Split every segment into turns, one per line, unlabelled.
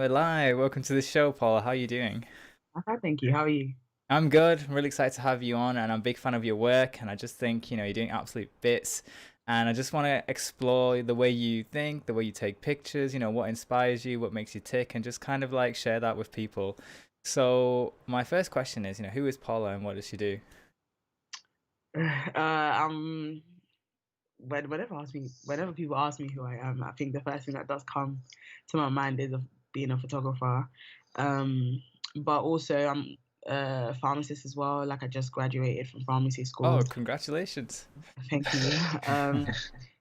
We're live. Welcome to the show, Paula. How are you doing?
Okay, thank you. How are you?
I'm good. I'm really excited to have you on, and I'm a big fan of your work. And I just think, you're doing absolute bits. And I just want to explore the way you think, the way you take pictures, what inspires you, what makes you tick, and just kind of like share that with people. So, my first question is, who is Paula and what does she do?
Um, whenever people ask me who I am, I think the first thing that does come to my mind is of being a photographer. Um, but also I'm a pharmacist as well. Like I just graduated from pharmacy school.
Oh, congratulations.
Thank you.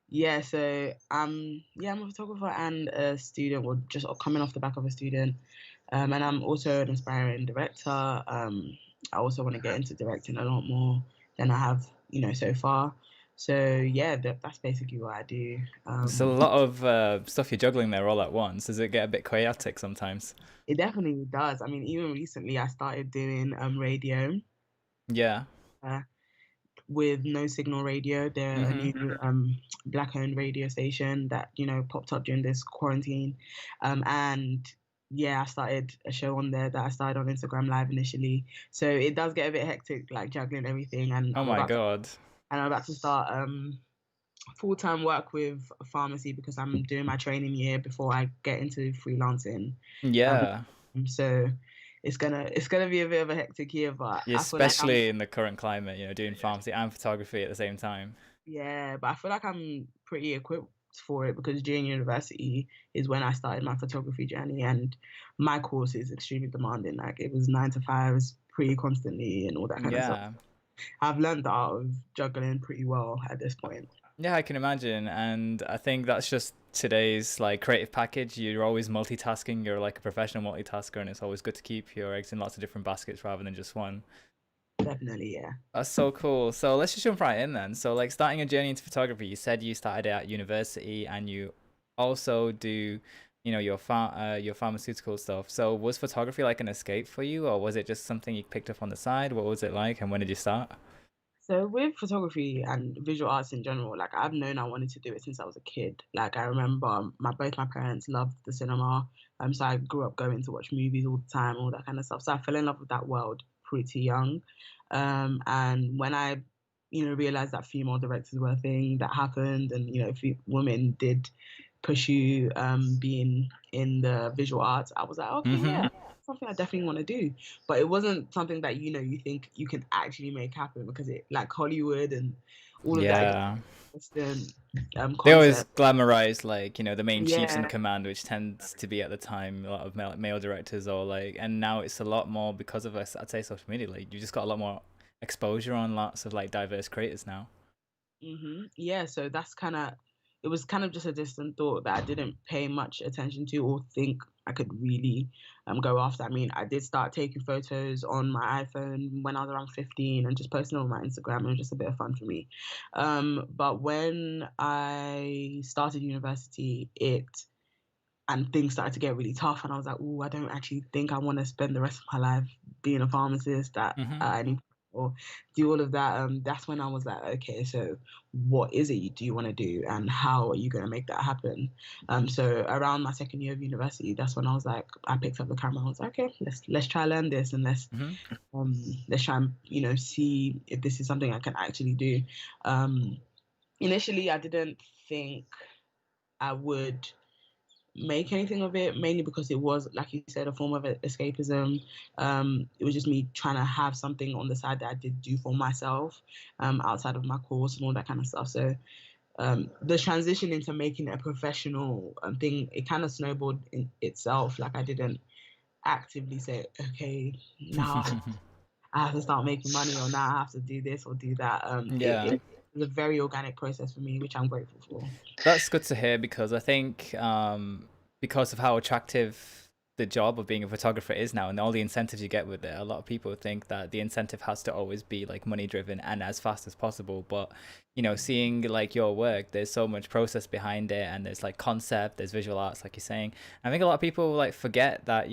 Yeah, so I'm a photographer and a student, or just coming off the back of a student. And I'm also an aspiring director. I also want to get into directing a lot more than I have, so far. So yeah, that's basically what I do.
There's a lot of stuff you're juggling there all at once. Does it get a bit chaotic sometimes?
It definitely does. I mean, even recently I started doing radio
Yeah.
uh, with No Signal Radio. They're a
Mm-hmm.
new black-owned radio station that popped up during this quarantine, and yeah, I started a show on there that I started on Instagram Live initially. So it does get a bit hectic, like juggling everything, and
Oh my God.
I'm about to start full-time work with a pharmacy because I'm doing my training year before I get into freelancing. Um,
Yeah.
so it's gonna be a bit of a hectic year, but
Yeah,
I feel like I'm
especially in the current climate, doing pharmacy and photography at the same time.
yeah, but I feel like I'm pretty equipped for it because during university is when I started my photography journey, and my course is extremely demanding. Like it was 9 to 5s pretty constantly and all that kind of stuff.
Yeah.
I've learned the art of juggling pretty well at this point.
Yeah, I can imagine. And I think that's just today's like creative package. You're always multitasking. You're like a professional multitasker, and it's always good to keep your eggs in lots of different baskets rather than just one.
Definitely, yeah.
That's so cool. So let's just jump right in then. So like starting a journey into photography, you said you started at university and you also do, your pharmaceutical stuff. So was photography like an escape for you, or was it just something you picked up on the side? What was it like, and when did you start?
So with photography and visual arts in general, like I've known I wanted to do it since I was a kid. Like I remember both my parents loved the cinema. So I grew up going to watch movies all the time, all that kind of stuff. So I fell in love with that world pretty young. And when I, realized that female directors were a thing that happened, and women did pursue being in the visual arts, I was like, okay,
Mm-hmm.
yeah, something I definitely want to do. But it wasn't something that you think you can actually make happen because it like Hollywood and all of that
Yeah.
Western
They always
concept.
glamorize like, the main chiefs in
Yeah,
command, which tends to be at the time a lot of male directors or like, and now it's a lot more because of us, I'd say social media. Like you just got a lot more exposure on lots of like diverse creators now.
yeah. So that's kind of it was kind of just a distant thought that I didn't pay much attention to or think I could really go after. I mean, I did start taking photos on my iPhone when I was around 15 and just posting them on my Instagram. It was just a bit of fun for me. But when I started university, it and things started to get really tough, and I was like, "Oh, I don't actually think I want to spend the rest of my life being a pharmacist. That
Mm-hmm.
I need or do all of that." That's when I was like, "Okay, so what is it you do want to do, and how are you going to make that happen?" So around my second year of university, that's when I was like, I picked up the camera. I was like, "Okay, let's try learn this, and
Mm-hmm.
um let's try and see if this is something I can actually do." Um, Initially, I didn't think I would make anything of it, mainly because it was, like you said, a form of escapism. It was just me trying to have something on the side that I did do for myself, outside of my course and all that kind of stuff. So the transition into making it a professional thing, it kind of snowballed in itself. Like I didn't actively say, okay, now I have to start making money, or now I have to do this or do that.
Yeah.
It was a very organic process for me, which I'm grateful for.
That's good to hear because I think because of how attractive the job of being a photographer is now and all the incentives you get with it, a lot of people think that the incentive has to always be like money driven and as fast as possible. But seeing like your work, there's so much process behind it, and there's like concept, there's visual arts, like you're saying. I think a lot of people like forget that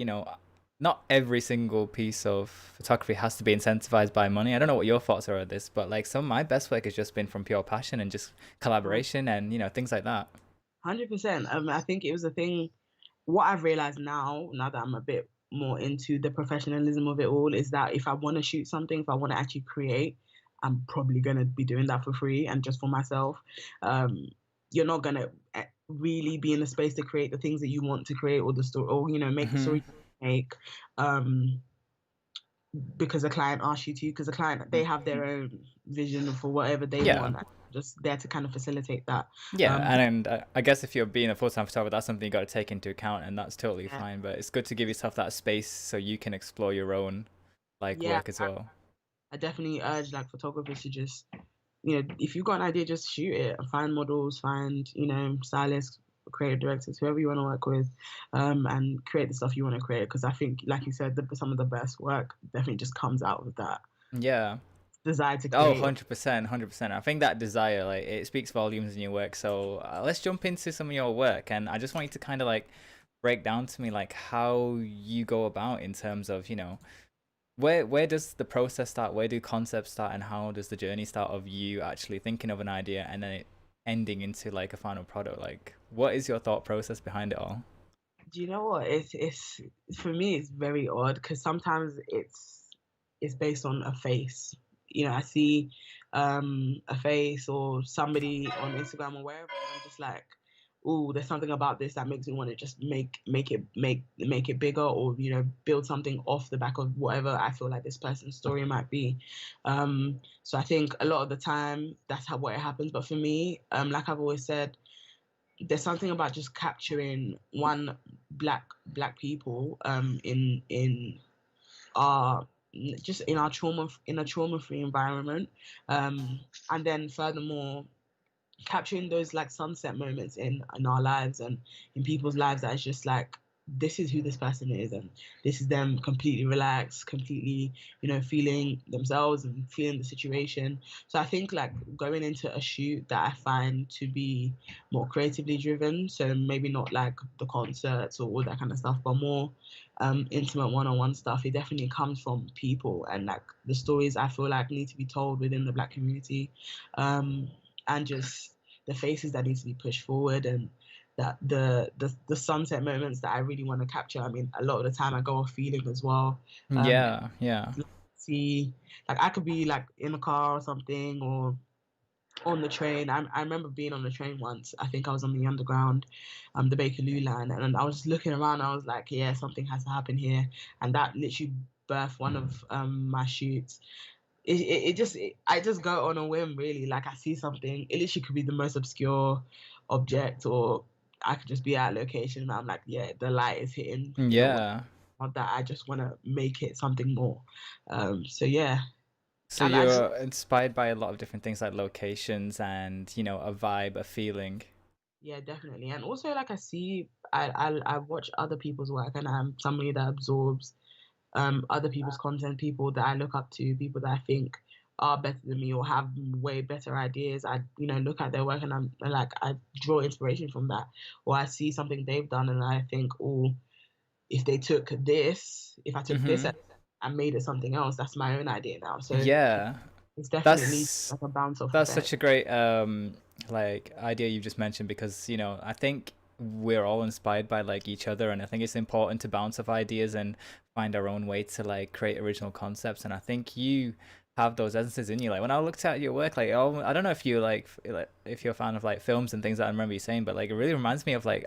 not every single piece of photography has to be incentivized by money. I don't know what your thoughts are on this, but like some of my best work has just been from pure passion and just collaboration and things like that.
100%. I think it was a thing. what I've realized now that I'm a bit more into the professionalism of it all, is that if I want to shoot something, if I want to actually create, I'm probably going to be doing that for free and just for myself. Um, you're not going to really be in the space to create the things that you want to create, or the story, or, you know, make the
Hmm.
story you make. Um, because the client asks you to, because the client, they have their own vision for whatever they
Yeah.
want. Just there to kind of facilitate that.
Yeah,
Um,
and I guess if you're being a full-time photographer, that's something you got to take into account, and that's totally
yeah,
fine. But it's good to give yourself that space so you can explore your own like
yeah,
work as well.
I definitely urge like photographers to just, you know, if you've got an idea, just shoot it. Find models, find, you know, stylists, creative directors, whoever you want to work with, and create the stuff you want to create. Because I think, like you said, some of the best work definitely just comes out of that
Yeah.
desire to
Oh,
create.
100%, 100%. I think that desire, like, it speaks volumes in your work. So let's jump into some of your work, and I just want you to kind of like break down to me like how you go about in terms of, you know, where does the process start? Where do concepts start, and how does the journey start of you actually thinking of an idea and then it ending into like a final product? Like, what is your thought process behind it all?
Do you know what? It's for me, it's very odd because sometimes it's based on a face. You know, I see a face or somebody on Instagram or wherever, and I'm just like, oh, there's something about this that makes me want to just make it bigger, or, you know, build something off the back of whatever I feel like this person's story might be. So I think a lot of the time that's how what it happens. But for me, like I've always said, there's something about just capturing one black people in our just in a trauma free environment, and then furthermore capturing those like sunset moments in our lives and in people's lives, that is just like, this is who this person is, and this is them completely relaxed, completely, you know, feeling themselves and feeling the situation. So I think like going into a shoot that I find to be more creatively driven, so maybe not like the concerts or all that kind of stuff, but more intimate one-on-one stuff, it definitely comes from people and like the stories I feel like need to be told within the black community, um, and just the faces that need to be pushed forward, and that the sunset moments that I really want to capture. I mean, a lot of the time I go off feeling as well. Um,
Yeah, yeah.
see, like I could be like in a car or something, or on the train. I remember being on the train once. I think I was on the underground, the Bakerloo line, and I was just looking around. I was like, yeah, something has to happen here, and that literally birthed one of my shoots. I just go on a whim, really. Like I see something, it literally could be the most obscure object, or I could just be at a location and I'm like, yeah, the light is hitting, you know, what,
Yeah.
not that I just want to make it something more. So yeah,
So
and I just,
you're inspired by a lot of different things like locations and, you know, a vibe, a feeling.
yeah, definitely. And also, like, I watch other people's work, and I'm somebody that absorbs other people's content, people that I look up to, people that I think are better than me or have way better ideas. I, you know, look at their work and I'm like, I draw inspiration from that, or I see something they've done and I think, oh, if they took this, if I took this
Mm-hmm.
and made it something else, that's my own idea now. So
Yeah.
it's definitely
That's
like a bounce off
that's
effect.
such a great like idea you just mentioned, because, you know, I think we're all inspired by like each other, and I think it's important to bounce off ideas and find our own way to like create original concepts. And I think you have those essences in you. Like when I looked at your work, like, oh, I don't know if you like if you're a fan of like films and things that I remember you saying, but like it really reminds me of like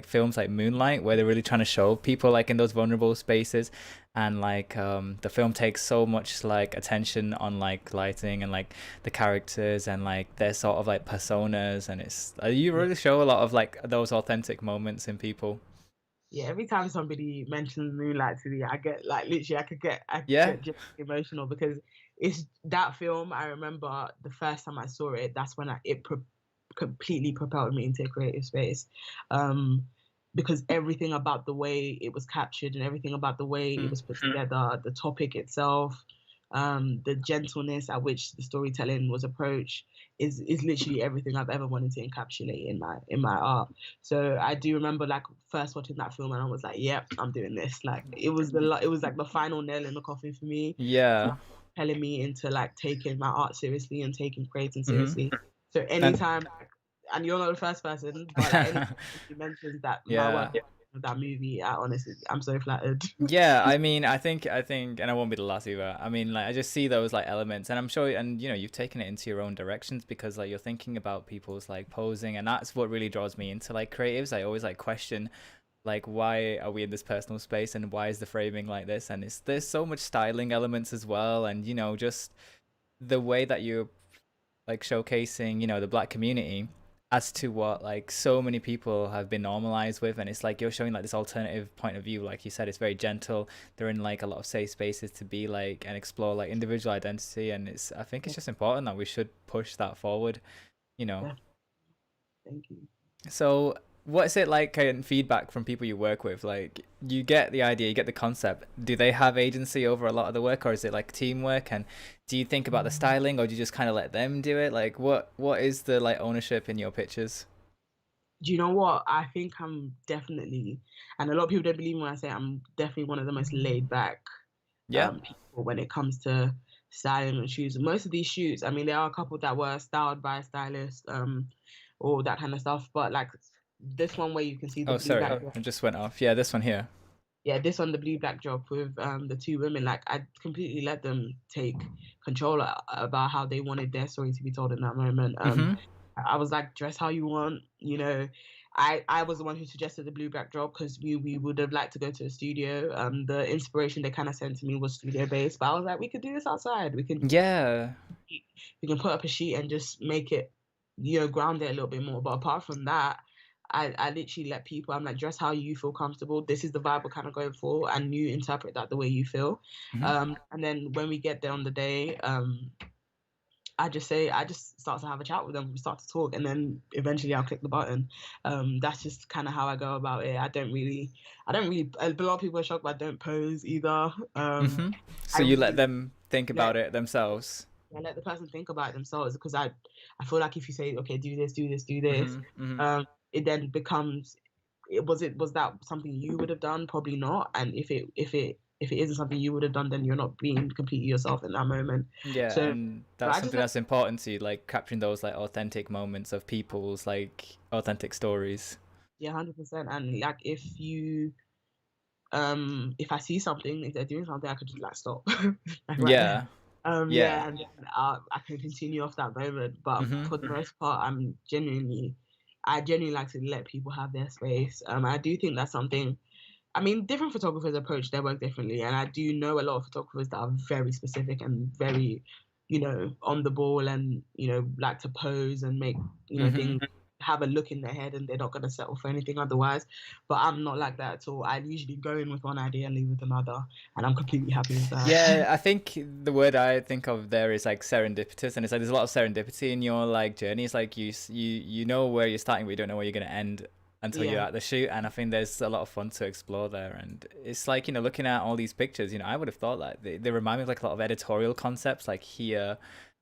films like Moonlight, where they're really trying to show people like in those vulnerable spaces, and like the film takes so much like attention on like lighting and like the characters and like their sort of like personas, and it's you
Yeah.
really show a lot of like those authentic moments in people.
Yeah, every time somebody mentions Moonlight to me, I get like literally, I could
Yeah.
get just emotional because it's that film. I remember the first time I saw it. That's when completely propelled me into a creative space, um, because everything about the way it was captured and everything about the way it
Mm.
was put together, the topic itself, the gentleness at which the storytelling was approached is literally everything I've ever wanted to encapsulate in my art. So I do remember like first watching that film and I was like, yep, I'm doing this. Like it was like the final nail in the coffin for me,
Yeah.
telling me into like taking my art seriously and taking creating
Mm-hmm.
seriously. So
And
anytime, and you're not the first person, but like anytime he mentions that my work
yeah.
of that movie. I'm so flattered.
Yeah, I mean, I think, and I won't be the last either. I mean, like, I just see those like elements, and I'm sure, and you've taken it into your own directions because like you're thinking about people's like posing, and that's what really draws me into like creatives. I always like question like why are we in this personal space, and why is the framing like this, and there's so much styling elements as well, and just the way that you're like showcasing the black community as to what like so many people have been normalized with, and it's like you're showing like this alternative point of view. Like you said, it's very gentle. They're in like a lot of safe spaces to be like and explore like individual identity, and I think it's just important that we should push that forward you know
Yeah, thank you.
so what's it like getting feedback from people you work with? Like, you get the idea, you get the concept. Do they have agency over a lot of the work, or is it like teamwork? And do you think about the styling, or do you just kind of let them do it? Like, what is the like ownership in your pictures?
Do you know what? I think I'm definitely, and a lot of people don't believe me when I say I'm definitely one of the most laid back
Yeah.
people when it comes to styling and shoots. Most of these shoots, I mean, there are a couple that were styled by a stylist, all that kind of stuff. But like this one where you can see the
Oh,
blue
sorry,
black,
it just went off. Yeah, this one here.
yeah, this one, the blue black job with the two women, like I completely let them take control about how they wanted their story to be told in that moment.
Mm-hmm.
I was like, dress how you want, you know. I was the one who suggested the blue black job because we would have liked to go to a studio. The inspiration they kind of sent to me was studio based, but I was like, we could do this outside.
Yeah.
We can put up a sheet and just make it, ground it a little bit more. But apart from that, I literally let people, I'm like, dress how you feel comfortable. This is the vibe we're kind of going for, and you interpret that the way you feel.
Mm-hmm.
And then when we get there on the day, I just start to have a chat with them. We start to talk, and then eventually I'll click the button. That's just kind of how I go about it. I don't really. A lot of people are shocked, but I don't pose either.
Mm-hmm.
I
So you let
really
them think
let
about it themselves.
let the person think about it themselves, because I feel like if you say, okay, do this, do this, do this,
Mm-hmm. Mm-hmm.
it then becomes, was that something you would have done? Probably not. And if it isn't something you would have done, then you're not being completely yourself in that moment.
Yeah,
So,
and
but
that's
I just
something
let
that's important to you, like capturing those like authentic moments of people's like authentic stories.
Yeah, 100%. And like if I see something, if they're doing something, I could just like stop like right there.
Yeah. Yeah.
Yeah, and then I can continue off that moment. But
Mm-hmm.
for the most part, I genuinely like to let people have their space. I do think that's something. I mean, different photographers approach their work differently, and I do know a lot of photographers that are very specific and very, on the ball, and like to pose and make
Mm-hmm.
things have a look in their head, and they're not gonna settle for anything otherwise. But I'm not like that at all. I usually go in with one idea and leave with another, and I'm completely happy with that.
Yeah, I think the word I think of there is like serendipitous, and it's like there's a lot of serendipity in your like journey. It's like you know where you're starting, but you don't know where you're gonna end until you're
Yeah,
at the shoot. And I think there's a lot of fun to explore there. And it's like looking at all these pictures, I would have thought that they remind me of like a lot of editorial concepts, like here.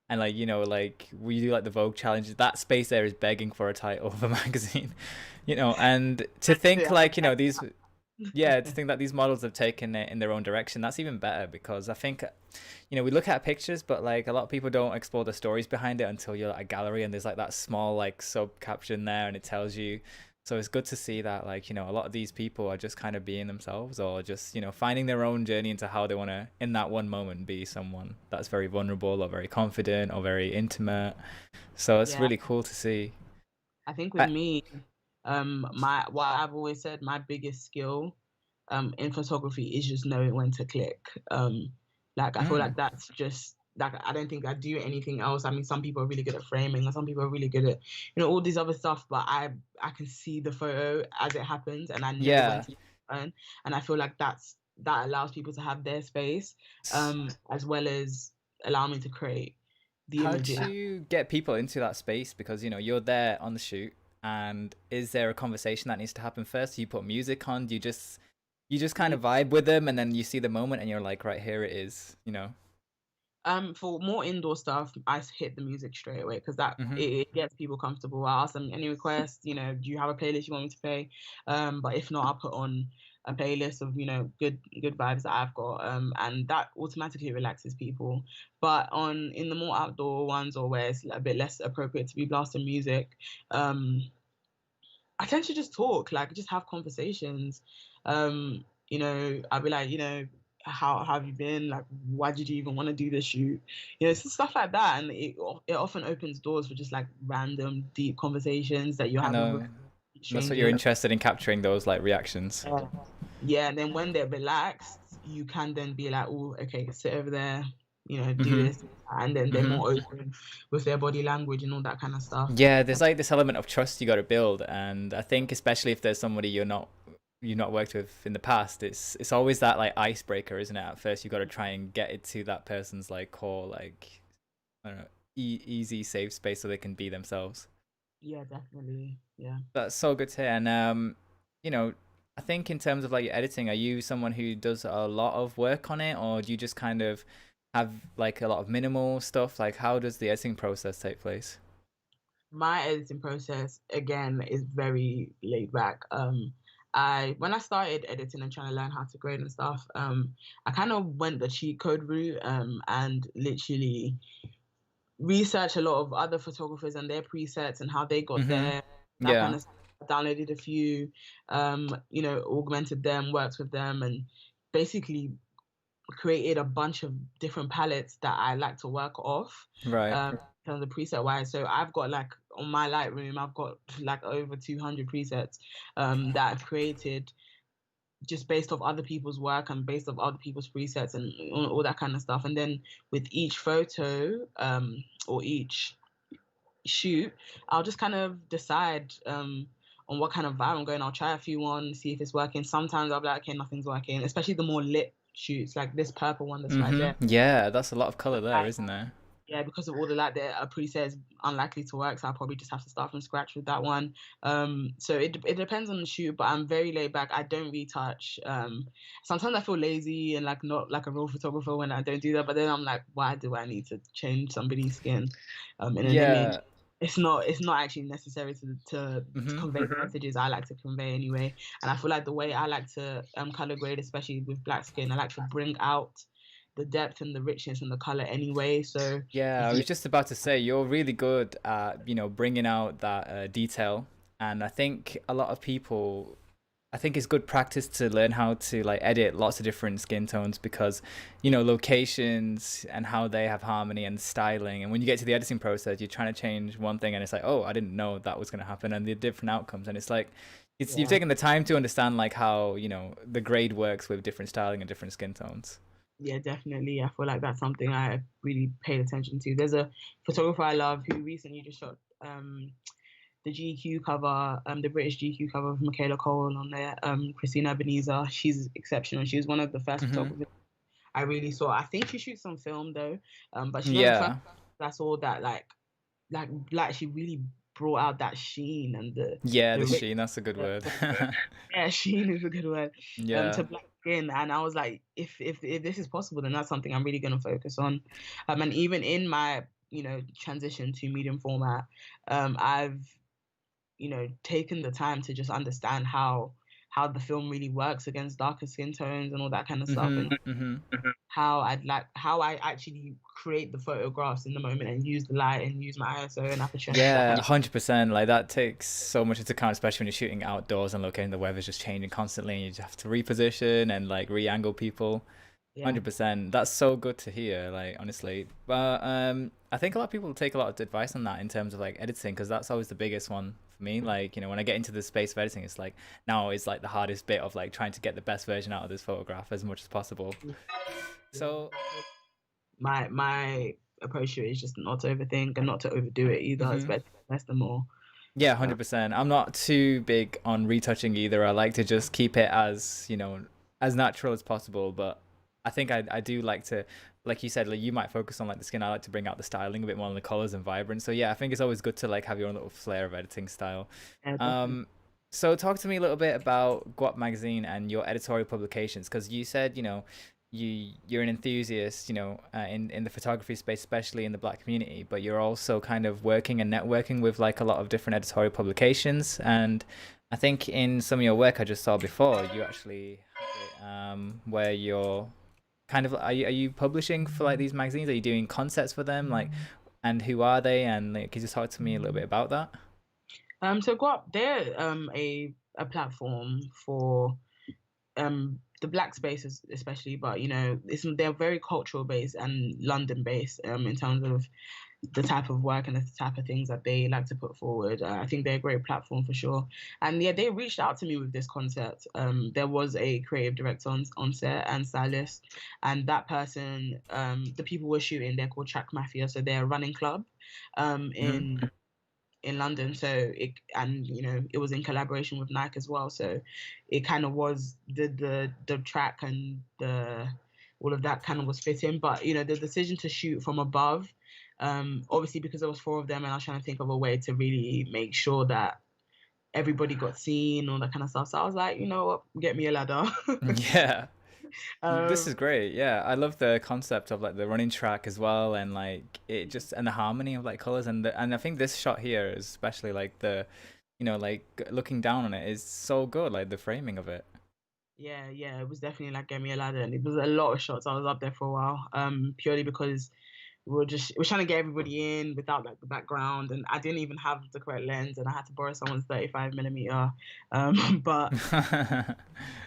And like like we do like the Vogue challenges. That space there is begging for a title of a magazine, And to
that's
think
it.
like these, yeah, to think that these models have taken it in their own direction, that's even better because I think we look at pictures, but like a lot of people don't explore the stories behind it until you're at a gallery and there's like that small like sub caption there and it tells you. So it's good to see that like a lot of these people are just kind of being themselves, or just finding their own journey into how they want to in that one moment be someone that's very vulnerable or very confident or very intimate. So it's
Yeah,
really cool to see.
I think with
I,
me, my what I've always said, my biggest skill, in photography is just knowing when to click. Like I feel
mm,
like that's just like I don't think I do anything else. I mean, some people are really good at framing, and some people are really good at all these other stuff. But I can see the photo as it happens, and I know when
yeah.
to turn. And I feel like that allows people to have their space, as well as allow me to create the
How do
images.
you get people into that space? Because you're there on the shoot, and is there a conversation that needs to happen first? Do you put music on? Do you just kind of vibe with them, and then you see the moment, and you're like, right here it is.
For more indoor stuff, I hit the music straight away because that
Mhm.
it gets people comfortable. I ask them any requests, do you have a playlist you want me to play? But if not, I'll put on a playlist of good vibes that I've got, and that automatically relaxes people. But in the more outdoor ones, or where it's a bit less appropriate to be blasting music, um, I tend to just talk, like just have conversations. You know, I'll be like, you know, how have you been? Like, why did you even want to do this shoot? You know, it's stuff like that, and it often opens doors for just like random deep conversations that you're
I
having with
know. That's what you're
strangers.
interested in, capturing those like reactions.
Yeah. Yeah, and then when they're relaxed, you can then be like, oh, okay, sit over there, you know, do
Mhm.
this, and then they're
Mhm.
more open with their body language and all that kind of stuff.
Yeah, there's like this element of trust you got to build, and I think especially if there's somebody you're not worked with in the past, it's always that like icebreaker, isn't it? At first, you got to try and get it to that person's like core, like I don't know, easy, safe space so they can be themselves.
Yeah, definitely. Yeah.
That's so good to hear. And you know, I think in terms of like your editing, are you someone who does a lot of work on it, or do you just kind of have like a lot of minimal stuff? Like, how does the editing process take place?
My editing process again is very laid back. I when I started editing and trying to learn how to grade and stuff, I kind of went the cheat code route, and literally researched a lot of other photographers and their presets and how they got
Mm-hmm.
there, that kind
Yeah.
of stuff. Downloaded a few, you know, augmented them, worked with them, and basically created a bunch of different palettes that I like to work off,
Right.
in terms of preset wise. So I've got like on my Lightroom, I've got like over 200 presets that I've created just based off other people's work and based off other people's presets and all that kind of stuff. And then with each photo or each shoot, I'll just kind of decide on what kind of vibe I'm going. I'll try a few on, see if it's working. Sometimes I'll be like, okay, nothing's working, especially the more lit shoots, like this purple one that's right there.
Mm-hmm. Yeah, that's a lot of color there,
Like,
isn't there?
yeah, because of all the light that a preset is unlikely to work, so I'll probably just have to start from scratch with that one. So it depends on the shoot, but I'm very laid back. I don't retouch. Sometimes I feel lazy and like not like a real photographer when I don't do that. But then I'm like, why do I need to change somebody's skin, in an image?
Yeah.
It's not actually necessary to
Mm-hmm.
convey the messages I like to convey anyway. And I feel like the way I like to color grade, especially with black skin, I like to bring out the depth and the richness and the color anyway. So
Yeah, I
yeah,
was just about to say you're really good at, bringing out that detail, and I think a lot of people, I think it's good practice to learn how to like edit lots of different skin tones because, locations and how they have harmony and styling. And when you get to the editing process, you're trying to change one thing and it's like, oh, I didn't know that was going to happen, and the different outcomes. And it's like, you've
yeah,
taken the time to understand like how, the grade works with different styling and different skin tones.
yeah, definitely. I feel like that's something I really paid attention to. There's a photographer I love who recently just shot the GQ cover, the British GQ cover of Michaela Cole on there. Christina Ebenezer, she's exceptional. She was one of the first
Hmm.
photographers I really saw. I think she shoots on film though, but she's one of the first
Yeah.
I saw that like she really brought out that sheen and
Yeah,
the
the
rich.
sheen, that's a good word.
Yeah, sheen is a good word. To
Yeah.
black skin, and I was like, if this is possible, then that's something I'm really going to focus on. And even in my transition to medium format, I've taken the time to just understand how the film really works against darker skin tones and all that kind of stuff,
Hmm.
and
Hmm.
how I actually create the photographs in the moment and use the light and use my ISO and aperture and all that
Yeah,
kind of.
100%. Like that takes so much into account, especially when you're shooting outdoors and locating the weather's just changing constantly, and you just have to reposition and like re-angle people.
Yeah.
100%. That's so good to hear, like honestly. But I think a lot of people take a lot of advice on that in terms of like editing, because that's always the biggest one for me. Like, when I get into the space of editing, it's like now it's like the hardest bit of like trying to get the best version out of this photograph as much as possible.
Yeah.
So,
My approach to it is just not to overthink and not to overdo it either. It's
mhm.
better less than more.
Yeah,
Uh,
100%. I'm not too big on retouching either. I like to just keep it as, as natural as possible. But I think I do like to, like you said, like you might focus on like the skin. I like to bring out the styling a bit more on the colors and vibrant. So yeah, I think it's always good to like have your own little flair of editing style.
yeah, definitely.
Um, so talk to me a little bit about Guap magazine and your editorial publications, because you said, you're an enthusiast, in the photography space, especially in the Black community, but you're also kind of working and networking with like a lot of different editorial publications. And I think in some of your work I just saw before, you actually had it, where you're kind of, are you publishing for like these magazines? Are you doing concepts for them? Like, and who are they? And like, can you just talk to me a little bit about that?
So Guap, they're a platform for the black spaces especially, but they're very cultural based and London based in terms of the type of work and the type of things that they like to put forward. I think they're a great platform for sure. And yeah, they reached out to me with this concept. There was a creative director on set and stylist, and that person, the people we're shooting, they're called Track Mafia, so they're a running club
Mhm.
in London. So it was in collaboration with Nike as well. So it kind of was the track and the all of that kind of was fitting. But the decision to shoot from above, obviously because there was four of them, and I was trying to think of a way to really make sure that everybody got seen, all that kind of stuff. So I was like, you know what, get me a ladder.
Yeah. This is
um,
great. Yeah, I love the concept of like the running track as well, and like it just and the harmony of like colors and I think this shot here, especially like the, like looking down on it is so good. Like the framing of it.
yeah, it was definitely like get me a ladder, and it was a lot of shots. I was up there for a while, purely because we're trying to get everybody in without like the background, and I didn't even have the correct lens, and I had to borrow someone's 35 millimeter. But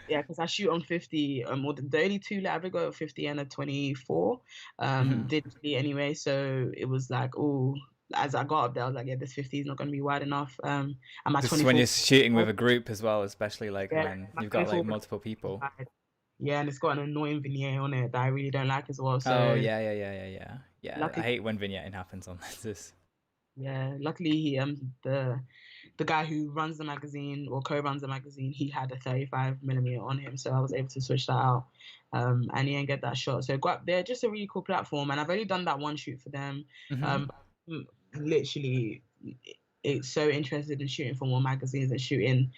yeah, because I shoot on 50, or the only two that I ever got a 50 and a 24,
Mhm.
digitally anyway. So it was like, oh, as I got up there, I was like, yeah, this 50 is not going to be wide enough. And my
This is when you're
24,
shooting with a group as well, especially like
yeah,
when
my
you've got
24
like multiple people.
wide. Yeah, and it's got an annoying vignette on it that I really don't like as well.
Oh
So
yeah, yeah, yeah, yeah, yeah. Yeah, I
luckily,
hate when vignetting happens on this.
yeah, luckily the guy who runs the magazine or co-runs the magazine, he had a 35 millimeter on him, so I was able to switch that out, and he didn't get that shot. So they're just a really cool platform, and I've only done that one shoot for them.
Hmm.
Literally, it's so interested in shooting for more magazines and shooting,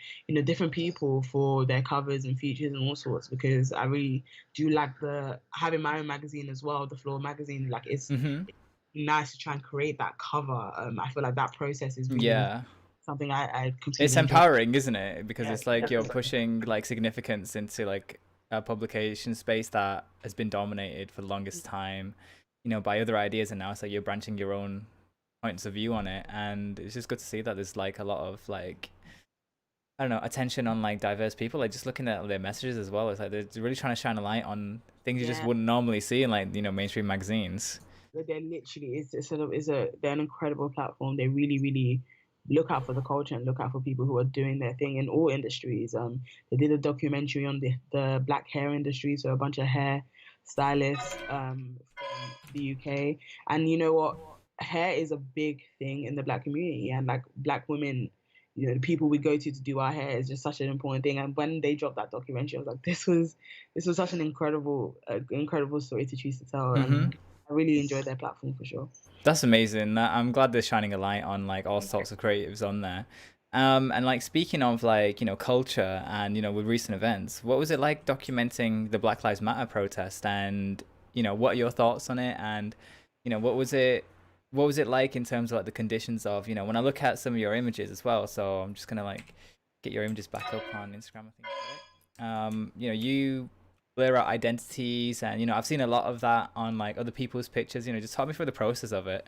different people for their covers and features and all sorts, because I really do like the having my own magazine as well, the Floor magazine. Like it's
Hmm.
nice to try and create that cover. I feel like that process is really
Yeah.
something I
It's
completely enjoy.
empowering, isn't it? Because
Yeah,
it's like you're
definitely.
pushing like significance into like a publication space that has been dominated for the longest time, by other ideas, and now it's like you're branching your own points of view on it, and it's just good to see that there's like a lot of like, I don't know, attention on like diverse people. Like just looking at their messages as well, it's like they're really trying to shine a light on things you just
Yeah,
wouldn't normally see in like mainstream magazines.
they're literally they're an incredible platform. They really, really look out for the culture and look out for people who are doing their thing in all industries. They did a documentary on the black hair industry, so a bunch of hair stylists from the UK. And you know what? Hair is a big thing in the black community, and like black women, the people we go to do our hair is just such an important thing. And when they dropped that documentary, I was like, this was such an incredible story to choose to tell,
Hmm.
and I really enjoyed their platform for sure.
That's amazing. I'm glad they're shining a light on like all sorts of creatives on there. And like speaking of like, culture and, with recent events, what was it like documenting the Black Lives Matter protest and, what are your thoughts on it? And, what was it like in terms of like the conditions of, when I look at some of your images as well. So I'm just gonna like get your images back up on Instagram, I think I got it. You blur out identities and, I've seen a lot of that on like other people's pictures, just talk me through the process of it.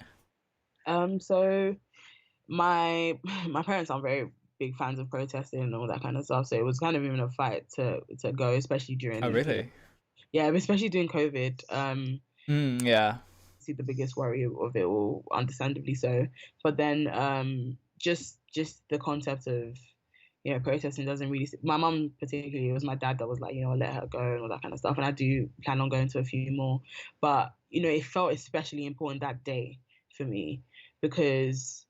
So my my parents are very big fans of protesting and all that kind of stuff. So it was kind of even a fight to go, especially
Oh,
during
really?
yeah, especially during COVID.
Yeah.
See the biggest worry of it all, understandably so. But then just the concept of protesting doesn't really. My mum particularly, it was my dad that was like, let her go and all that kind of stuff. And I do plan on going to a few more, but it felt especially important that day for me because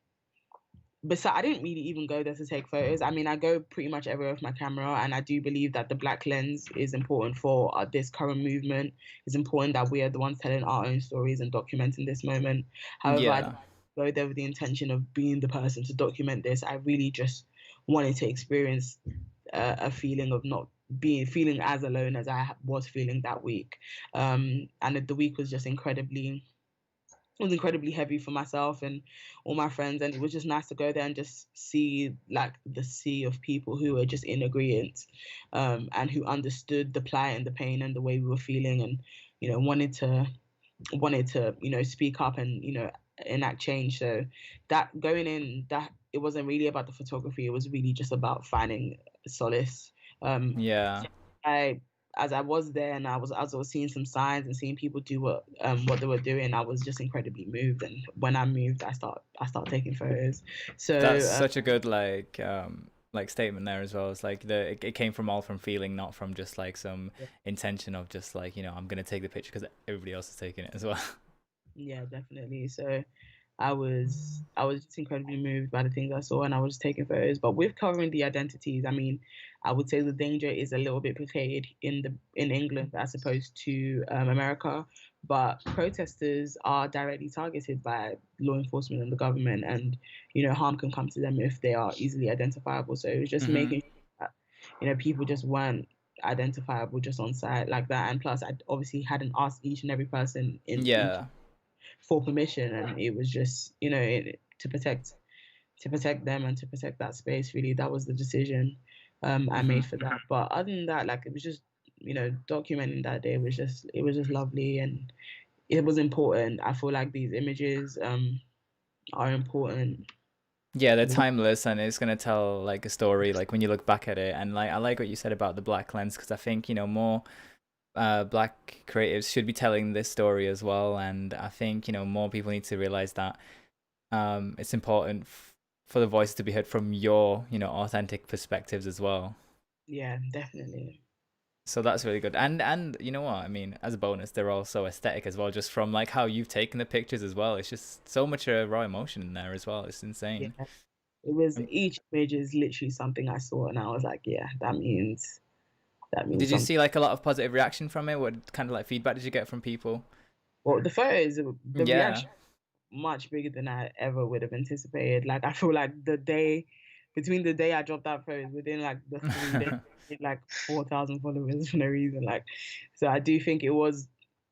besides, I didn't really even go there to take photos. I mean, I go pretty much everywhere with my camera, and I do believe that the black lens is important for this current movement. It's important that we are the ones telling our own stories and documenting this moment. However, I
Yeah.
didn't go there with the intention of being the person to document this. I really just wanted to experience a feeling of not feeling as alone as I was feeling that week. And the week was just incredibly heavy for myself and all my friends, and it was just nice to go there and just see like the sea of people who were just in agreement, and who understood the plight and the pain and the way we were feeling, and wanted to speak up and enact change. So that going in, it wasn't really about the photography. It was really just about finding solace. Um,
Yeah.
I as I was there and as I was seeing some signs and seeing people do what they were doing, I was just incredibly moved. And when I moved, I start taking photos.
That's
So
such a good like statement there as well. It's like it came from all from feeling, not from just like some intention of just like, you know, I'm gonna take the picture because everybody else is taking it as well.
yeah, definitely. So I was just incredibly moved by the things I saw, and I was just taking photos. But with covering the identities, I mean, I would say the danger is a little bit portrayed in England as opposed to America. But protesters are directly targeted by law enforcement and the government, and harm can come to them if they are easily identifiable. So it was just
Mm-hmm.
making sure that people just weren't identifiable just on site like that. And plus, I obviously hadn't asked each and every person in
Yeah.
for permission, and it was just to protect them and to protect that space. Really, that was the decision I
Mm-hmm.
made for that. But other than that, like, it was just documenting that day was just lovely, and it was important. I feel like these images are important.
Yeah, they're timeless and it's gonna tell like a story like when you look back at it. And like I like what you said about the black lens because I think, you know, more black creatives should be telling this story as well. And I think, you know, more people need to realize that it's important for the voice to be heard from your, you know, authentic perspectives as well.
Yeah, definitely.
So that's really good. And you know what? I mean, as a bonus, they're also aesthetic as well, just from like how you've taken the pictures as well. It's just so much raw emotion in there as well. It's
Yeah,
insane.
it was
Um,
each image is literally something I saw, and I was like, yeah, that means
Did you
something.
see like a lot of positive reaction from it? What kind of like feedback did you get from people?
Well, the photos, the
Yeah.
reaction much bigger than I ever would have anticipated. Like, I feel like between the day I dropped that post, within like the 3 days, I hit like 4,000 followers for no reason. Like, so I do think it was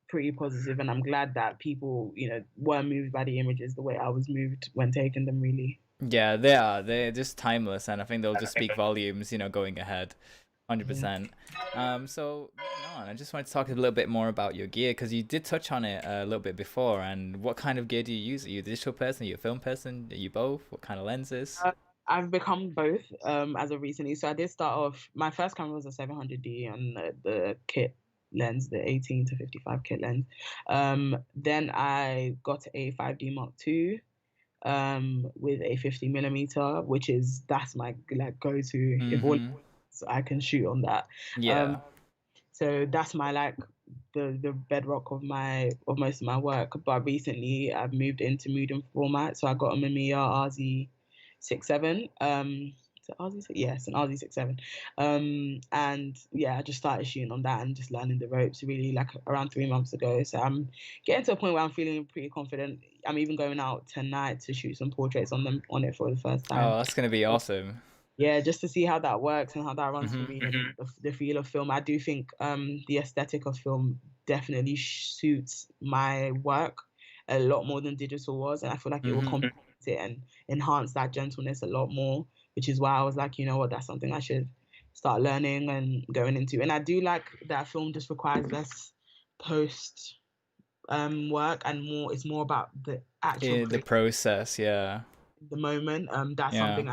pretty positive, and I'm glad that people, were moved by the images the way I was moved when taking them. Really.
Yeah, they are. They're just timeless, and I think they'll just speak volumes, you know, going ahead.
Yeah.
100%. So moving on, I just wanted to talk a little bit more about your gear because you did touch on it a little bit before. And what kind of gear do you use? Are you a digital person? Are you a film person? Are you both? What kind of lenses?
I've become both as of recently. So I did start off. My first camera was a 700D on the kit lens, the 18 to 55 kit lens. Then I got a 5D Mark II with a 50mm, which that's my like go to if all
Mm-hmm.
I can shoot on that.
Yeah.
Um, so that's my like the bedrock of most of my work. But recently I've moved into medium format, so I got a Mamiya RZ67. Is it RZ? Yes, an RZ67. And yeah, I just started shooting on that and just learning the ropes really like around 3 months ago. So I'm getting to a point where I'm feeling pretty confident. I'm even going out tonight to shoot some portraits on it for the first time.
Oh, that's gonna be awesome.
Yeah, just to see how that works and how that runs for
Mm-hmm.
me, and the feel of film. I do think the aesthetic of film definitely suits my work a lot more than digital was, and I feel like it will
Mm-hmm.
complement it and enhance that gentleness a lot more, which is why I was like, you know what, that's something I should start learning and going into. And I do like that film just requires less post work and more. It's more about the actual
The process, yeah.
the moment. That's
Yeah.
something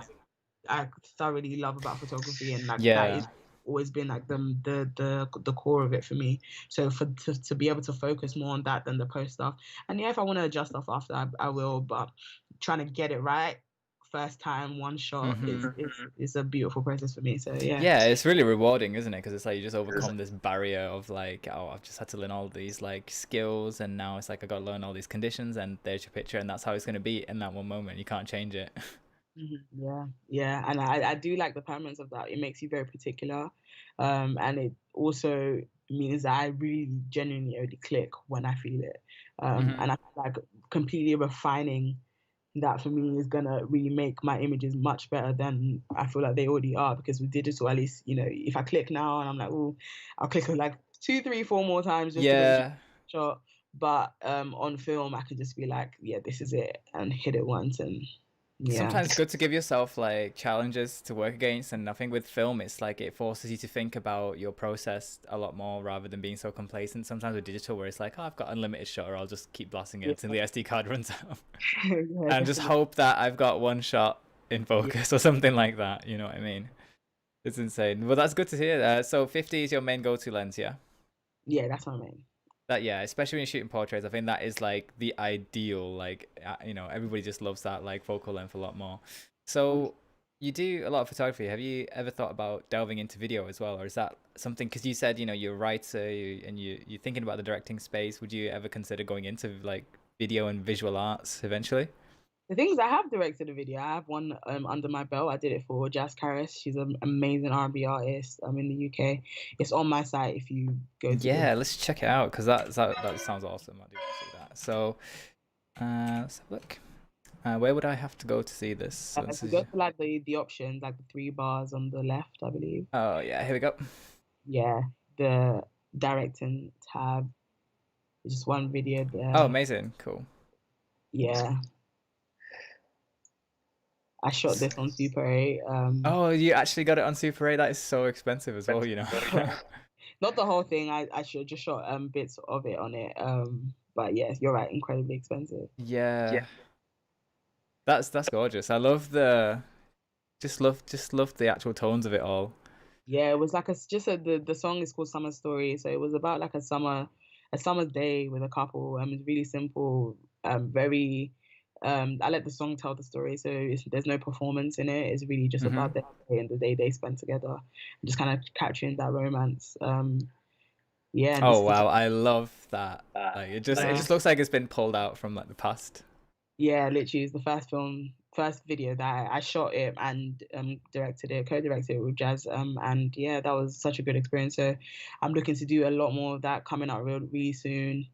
I thoroughly love about photography, and like that
Yeah.
is always been like the core of it for me. So to be able to focus more on that than the post stuff, and yeah, if I want to adjust stuff after, I will. But trying to get it right first time, one shot
Mm-hmm.
is a beautiful process for me. So yeah.
Yeah, it's really rewarding, isn't it? Because it's like you just overcome this barrier of like, oh, I've just had to learn all these like skills, and now it's like I got to learn all these conditions, and there's your picture, and that's how it's gonna be in that one moment. You can't change it.
Yeah, yeah, and I do like the permanence of that. It makes you very particular, and it also means that I really genuinely only click when I feel it,
Mm-hmm.
and I feel like completely refining that for me is gonna really make my images much better than I feel like they already are. Because with digital, at least if I click now and I'm like, oh, I'll click like 2, 3, 4 more times just to make sure
Yeah.
shot. But on film, I can just be like, yeah, this is it, and hit it once, and yeah.
Sometimes it's good to give yourself like challenges to work against, and I think with film it's like it forces you to think about your process a lot more rather than being so complacent. Sometimes with digital where it's like, oh, I've got unlimited shutter, I'll just keep blasting it
Yeah,
until the SD card runs out
yeah,
and just
definitely.
hope that I've got one shot in
Yeah,
focus or something like that. You know what I mean? It's insane. Well, that's good to hear. So 50 is your main go-to lens, yeah?
yeah, that's what I mean.
That, yeah, especially when you're shooting portraits, I think that is like the ideal. Like, everybody just loves that like focal length a lot more. So you do a lot of photography. Have you ever thought about delving into video as well, or is that something? Because you said you're a writer and you're thinking about the directing space. Would you ever consider going into like video and visual arts eventually?
The things I have directed a video. I have one under my belt. I did it for Jazz Karis. She's an amazing R&B artist in the UK. It's on my site if you go to the.
Yeah, let's check it out because that sounds awesome. I do want to see that. So, let's have a look. Where would I have to go to see this? So
If
this
you
is.
go to like the options, like the three bars on the left, I believe.
Oh yeah, here we go.
Yeah, the directing tab. There's just one video
Oh,
there.
amazing, cool.
Yeah, I shot this on Super 8.
Oh, you actually got it on Super 8? That is so expensive as well,
Not the whole thing. I should just shot bits of it on it. But yes, you're right, incredibly expensive.
Yeah. That's gorgeous. I love the just love the actual tones of it all.
Yeah, it was like the song is called Summer Story, so it was about like a summer's day with a couple. It's really simple, very. I let the song tell the story, so there's no performance in it. It's really just
Hmm.
about the day and the day they spent together, and just kind of capturing that romance. Yeah, and
Oh
this is
wow, I love that. Like it
yeah,
just looks like it's been pulled out from like the past.
yeah, literally, it's the first video that I shot it and directed it, co-directed it with Jazz. And yeah, that was such a good experience. So I'm looking to do a lot more of that coming out really soon.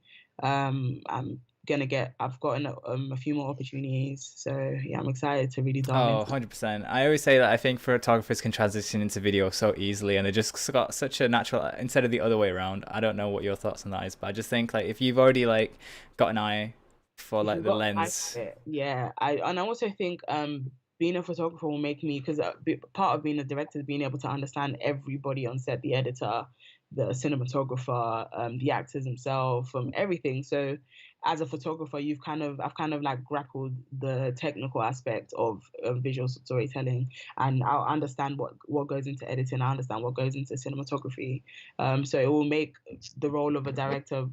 I've gotten a few more opportunities. So yeah, I'm excited to really dive
Oh,
into.
100%. I always say that I think photographers can transition into video so easily and they just got such a natural instead of the other way around. I don't know what your thoughts on that is, but I just think like if you've already like got an eye for
If
like
you've
the
got time
lens.
for it, yeah. I also think being a photographer will make me, because part of being a director is being able to understand everybody on set, the editor, the cinematographer, the actors themselves, everything. So as a photographer, I've kind of like grappled the technical aspect of visual storytelling, and I'll understand what goes into editing. I understand what goes into cinematography. So it will make the role of a director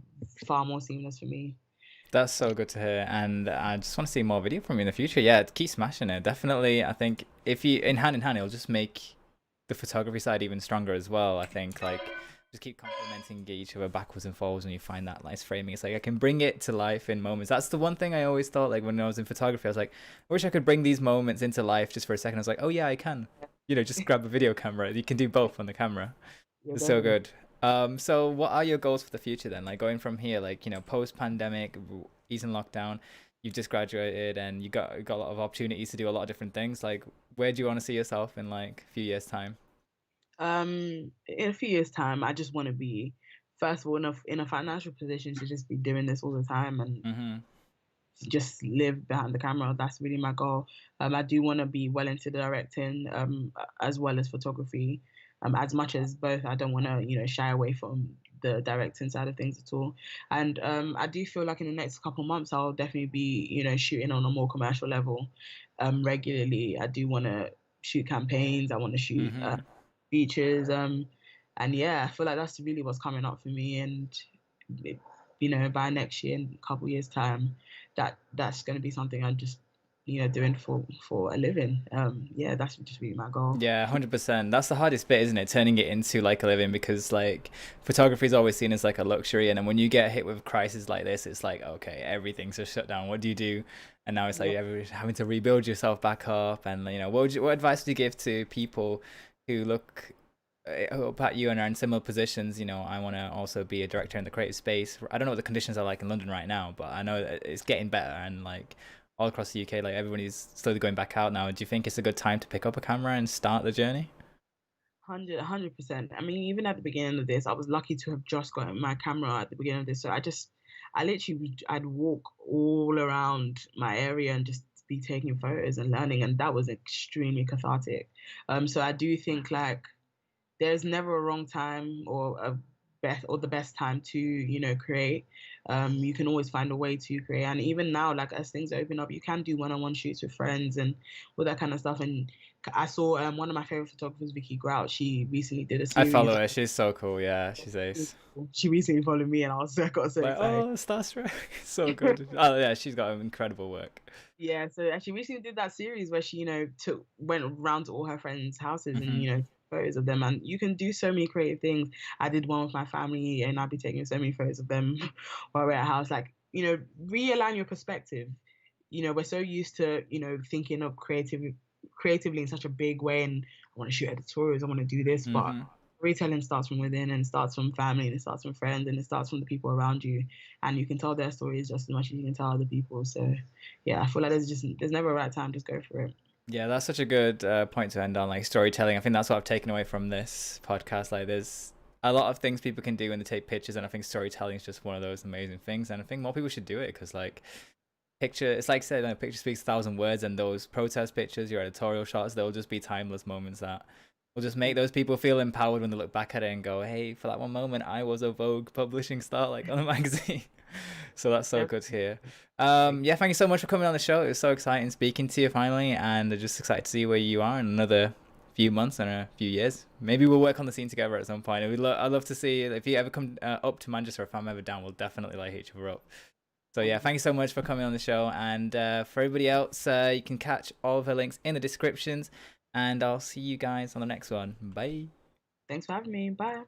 far more seamless for me.
That's so good to hear, and I just want to see more video from you in the future. Yeah, keep smashing it. Definitely, I think if you in hand, it'll just make the photography side even stronger as well. I think like just keep complimenting each other backwards and forwards when you find that nice framing. It's like I can bring it to life in moments. That's the one thing I always thought. Like when I was in photography, I was like, I wish I could bring these moments into life just for a second. I was like, oh yeah, I can. Just grab a video camera. You can do both on the camera.
Yeah,
It's so
definitely.
good. So what are your goals for the future then? Like going from here, like, post pandemic, easing lockdown, you've just graduated and you got a lot of opportunities to do a lot of different things. Like, where do you want to see yourself in like a few years' time?
In a few years' time, I just want to be, first of all, in a financial position to just be doing this all the time and
Mm-hmm.
just live behind the camera. That's really my goal. I do want to be well into directing, as well as photography. As much as both, I don't want to, shy away from the directing side of things at all. And I do feel like in the next couple months, I'll definitely be, shooting on a more commercial level, regularly. I do want to shoot campaigns. I want to shoot
Mm-hmm.
features. And yeah, I feel like that's really what's coming up for me. And by next year, in a couple years' time, that's going to be something I'm just doing for a living. Yeah, that's just really my goal.
Yeah, 100%. That's the hardest bit, isn't it? Turning it into like a living because like photography is always seen as like a luxury, and then when you get hit with a crisis like this, it's like okay, everything's just shut down. What do you do? And now it's like
Yeah.
having to rebuild yourself back up. And what advice would you give to people who look up at you and are in similar positions? I want to also be a director in the creative space. I don't know what the conditions are like in London right now, but I know that it's getting better and like all across the UK, like everybody's slowly going back out now. Do you think it's a good time to pick up a camera and start the journey?
100%. I mean, even at the beginning of this, I was lucky to have just gotten my camera at the beginning of this. So I literally, I'd walk all around my area and just be taking photos and learning, and that was extremely cathartic. So I do think like there's never a wrong time or a best or the best time to, you know, create. You can always find a way to create. And even now, like as things open up, you can do one-on-one shoots with friends and all that kind of stuff. And I saw one of my favorite photographers, Vicky Grout. She recently did a
I
series.
follow her. She's so cool. Yeah, she's ace.
She recently followed me, and I got so
Like,
excited.
oh, starstruck. So good. Oh yeah, she's got incredible work.
Yeah, so she recently did that series where she, you know, went around to all her friends' houses and,
Hmm.
you know, photos of them. And you can do so many creative things. I did one with my family, and I'll be taking so many photos of them while we're at house. Like, you know, realign your perspective. You know, we're so used to, you know, thinking of creatively in such a big way, and I want to shoot editorials, I want to do this, but
Hmm.
retelling starts from within, and starts from family, and it starts from friends, and it starts from the people around you, and you can tell their stories just as much as you can tell other people. So yeah, I feel like there's never a right time, just go for it.
Yeah, that's such a good point to end on, like storytelling. I think that's what I've taken away from this podcast. Like, there's a lot of things people can do when they take pictures, and I think storytelling is just one of those amazing things. And I think more people should do it because, like, it's like I said, a picture speaks 1,000 words, and those protest pictures, your editorial shots, they'll just be timeless moments that will just make those people feel empowered when they look back at it and go, hey, for that one moment, I was a Vogue publishing star, like on a magazine. So that's so good to hear. Yeah, thank you so much for coming on the show. It was so exciting speaking to you finally, and I'm just excited to see where you are in another few months and a few years. Maybe we'll work on the scene together at some point. I'd love to see if you ever come up to Manchester. If I'm ever down, we'll definitely like each other up. So yeah, thank you so much for coming on the show, and for everybody else, you can catch all of her links in the descriptions, and I'll see you guys on the next one. Bye.
Thanks for having me. Bye.